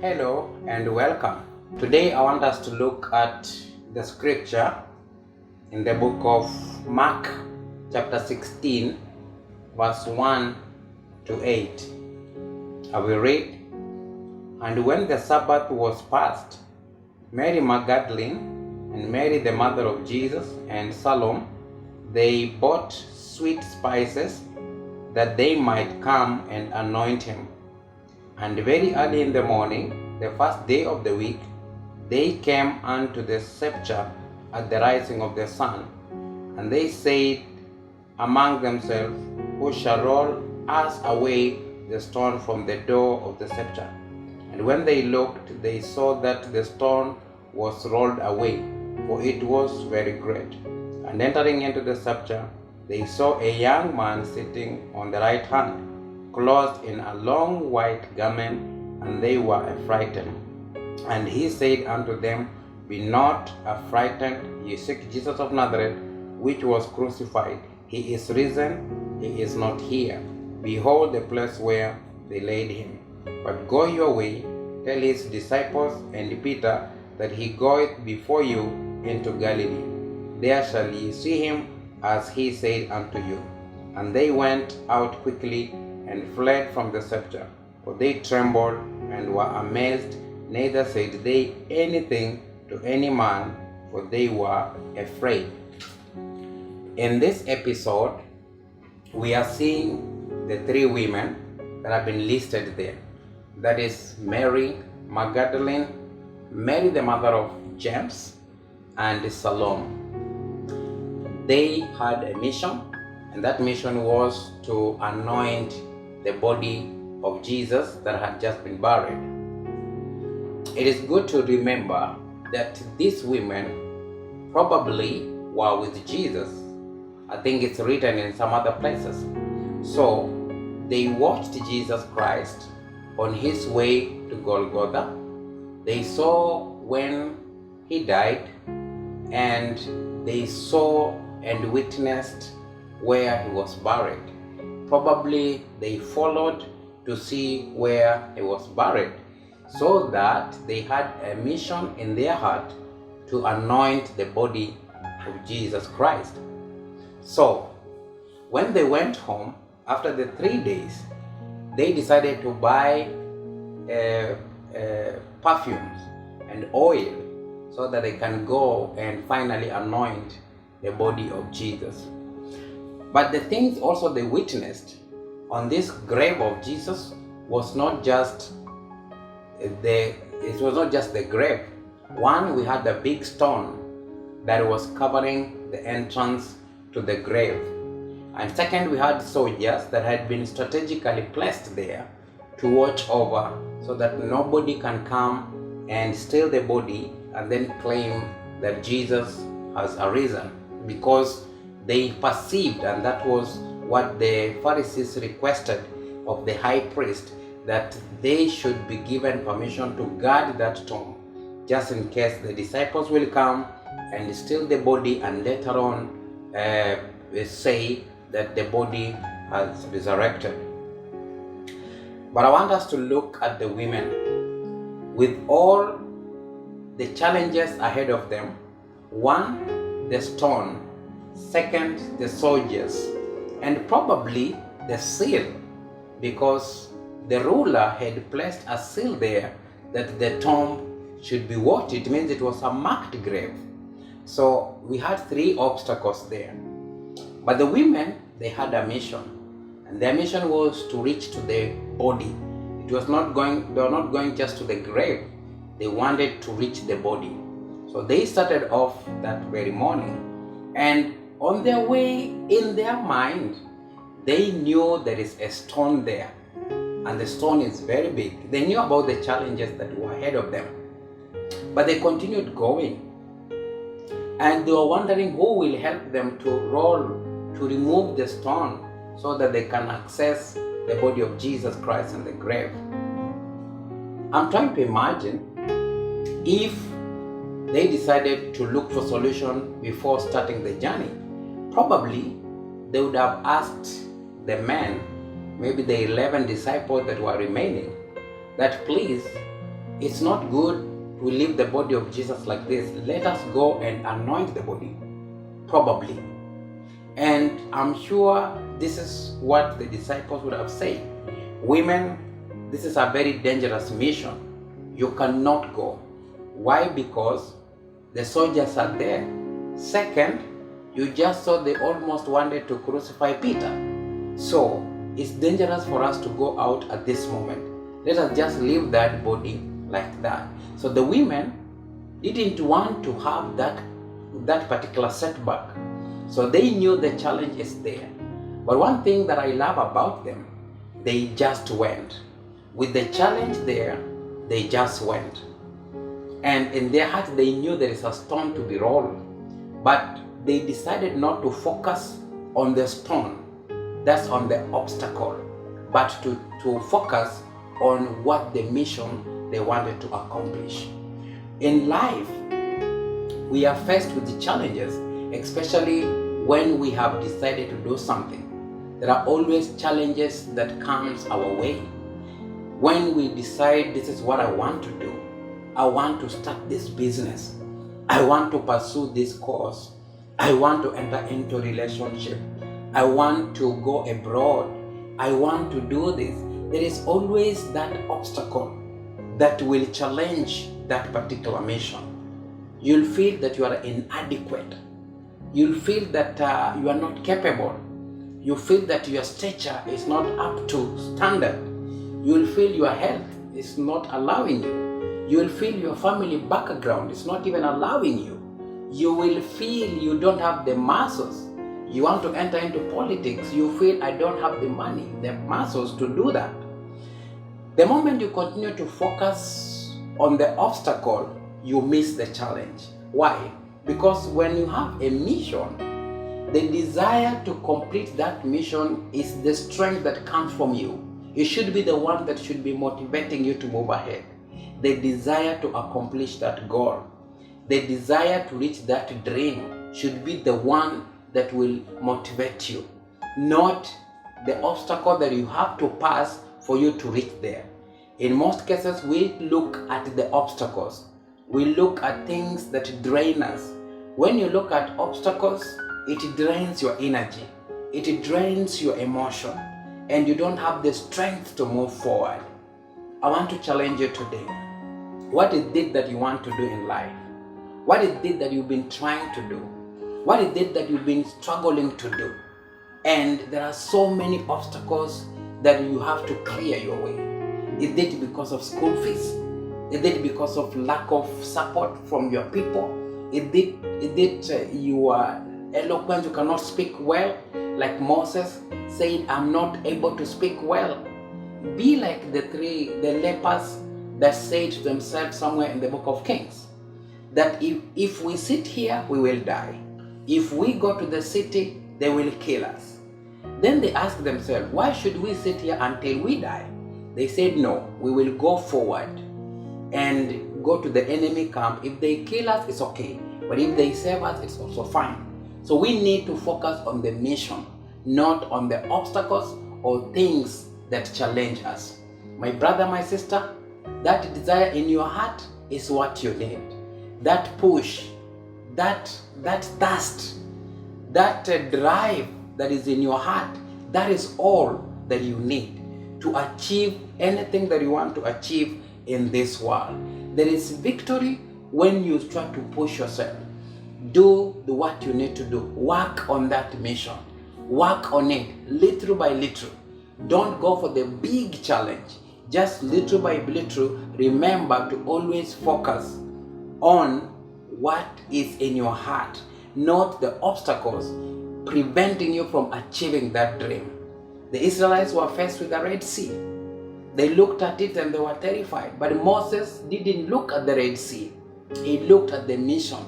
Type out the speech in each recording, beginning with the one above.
Hello and welcome. Today I want us to look at the scripture in the book of Mark chapter 16 verse 1 to 8. I will read. And when the Sabbath was past, Mary Magdalene and Mary the mother of Jesus and Salome, they bought sweet spices that they might come and anoint him. And very early in the morning, the first day of the week, they came unto the sepulchre at the rising of the sun. And they said among themselves, Who shall roll us away the stone from the door of the sepulchre? And when they looked, they saw that the stone was rolled away, for it was very great. And entering into the sepulchre, they saw a young man sitting on the right hand, clothed in a long white garment, and they were affrighted. And he said unto them, Be not affrighted, ye seek Jesus of Nazareth, which was crucified. He is risen, he is not here. Behold the place where they laid him. But go your way, tell his disciples and Peter that he goeth before you into Galilee. There shall ye see him, as he said unto you. And they went out quickly and fled from the sepulchre, for they trembled and were amazed, neither said they anything to any man, for they were afraid. In this episode, we are seeing the three women that have been listed there. That is Mary Magdalene, Mary the mother of James, and Salome. They had a mission, and that mission was to anoint the body of Jesus that had just been buried. It is good to remember that these women probably were with Jesus. I think it's written in some other places. So they watched Jesus Christ on his way to Golgotha. They saw when he died, and they saw and witnessed where he was buried. Probably they followed to see where he was buried, so that they had a mission in their heart to anoint the body of Jesus Christ. So when they went home after the 3 days, they decided to buy perfumes and oil so that they can go and finally anoint the body of Jesus. But the things also they witnessed on this grave of Jesus was not just the grave. One, we had the big stone that was covering the entrance to the grave. And second, we had soldiers that had been strategically placed there to watch over so that nobody can come and steal the body and then claim that Jesus has arisen, because they perceived, and that was what the Pharisees requested of the high priest, that they should be given permission to guard that tomb, just in case the disciples will come and steal the body and later on say that the body has resurrected. But I want us to look at the women with all the challenges ahead of them. One, the stone. Second, the soldiers. And probably the seal, because the ruler had placed a seal there that the tomb should be watched. It means it was a marked grave. So we had three obstacles there. But the women, they had a mission. And their mission was to reach to the body. They were not going just to the grave. They wanted to reach the body. So they started off that very morning. And on their way, in their mind, they knew there is a stone there. And the stone is very big. They knew about the challenges that were ahead of them. But they continued going. And they were wondering who will help them to remove the stone so that they can access the body of Jesus Christ in the grave. I'm trying to imagine if they decided to look for solution before starting the journey. Probably they would have asked the men, maybe the 11 disciples that were remaining, that please, it's not good to leave the body of Jesus like this. Let us go and anoint the body, probably. And I'm sure this is what the disciples would have said. Women, this is a very dangerous mission. You cannot go. Why? Because the soldiers are there. Second, you just saw they almost wanted to crucify Peter. So it's dangerous for us to go out at this moment. Let us just leave that body like that. So the women didn't want to have that particular setback. So they knew the challenge is there. But one thing that I love about them, they just went. With the challenge there, they just went. And in their heart, they knew there is a stone to be rolled. But they decided not to focus on the stone, that's on the obstacle, but to focus on what the mission they wanted to accomplish. In life, we are faced with the challenges, especially when we have decided to do something. There are always challenges that comes our way. When we decide this is what I want to do, I want to start this business, I want to pursue this course, I want to enter into a relationship, I want to go abroad, I want to do this. There is always that obstacle that will challenge that particular mission. You'll feel that you are inadequate. You'll feel that you are not capable. You feel that your stature is not up to standard. You'll feel your health is not allowing you. You will feel your family background is not even allowing you. You will feel you don't have the muscles. You want to enter into politics, you feel I don't have the money, the muscles to do that. The moment you continue to focus on the obstacle, you miss the challenge. Why? Because when you have a mission, the desire to complete that mission is the strength that comes from you. It should be the one that should be motivating you to move ahead. The desire to accomplish that goal, the desire to reach that dream should be the one that will motivate you, not the obstacle that you have to pass for you to reach there. In most cases, we look at the obstacles. We look at things that drain us. When you look at obstacles, it drains your energy. It drains your emotion, and you don't have the strength to move forward. I want to challenge you today. What is it that you want to do in life? What is it that you've been trying to do? What is it that you've been struggling to do? And there are so many obstacles that you have to clear your way. Is it because of school fees? Is it because of lack of support from your people? Is it you are eloquent, you cannot speak well? Like Moses said, I'm not able to speak well. Be like the lepers that said to themselves somewhere in the book of Kings, that if we sit here, we will die. If we go to the city, they will kill us. Then they asked themselves, why should we sit here until we die? They said, no, we will go forward and go to the enemy camp. If they kill us, it's okay. But if they save us, it's also fine. So we need to focus on the mission, not on the obstacles or things that challenge us. My brother, my sister, that desire in your heart is what you need. That push, that thirst, that drive that is in your heart, that is all that you need to achieve anything that you want to achieve in this world. There is victory when you try to push yourself. Do what you need to do. Work on that mission. Work on it little by little. Don't go for the big challenge. Just little by little, remember to always focus on what is in your heart, not the obstacles preventing you from achieving that dream. The Israelites were faced with the Red Sea. They looked at it and they were terrified. But Moses didn't look at the Red Sea. He looked at the mission.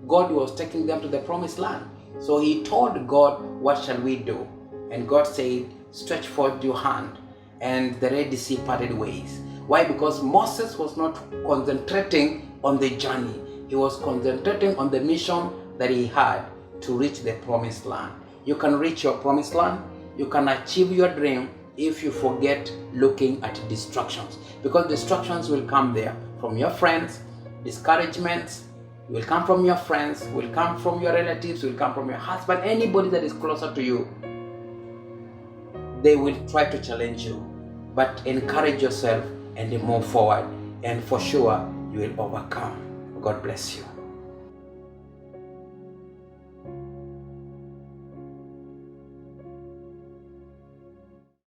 God was taking them to the promised land. So he told God, what shall we do? And God said, stretch forth your hand. And the Red Sea parted ways. Why? Because Moses was not concentrating on the journey. He was concentrating on the mission that he had to reach the promised land. You can reach your promised land. You can achieve your dream if you forget looking at distractions. Because distractions will come there. from your friends. Discouragements will come from your friends, will come from your relatives, will come from your husband, anybody that is closer to you. They will try to challenge you, but encourage yourself and move forward, and for sure you will overcome. God bless you.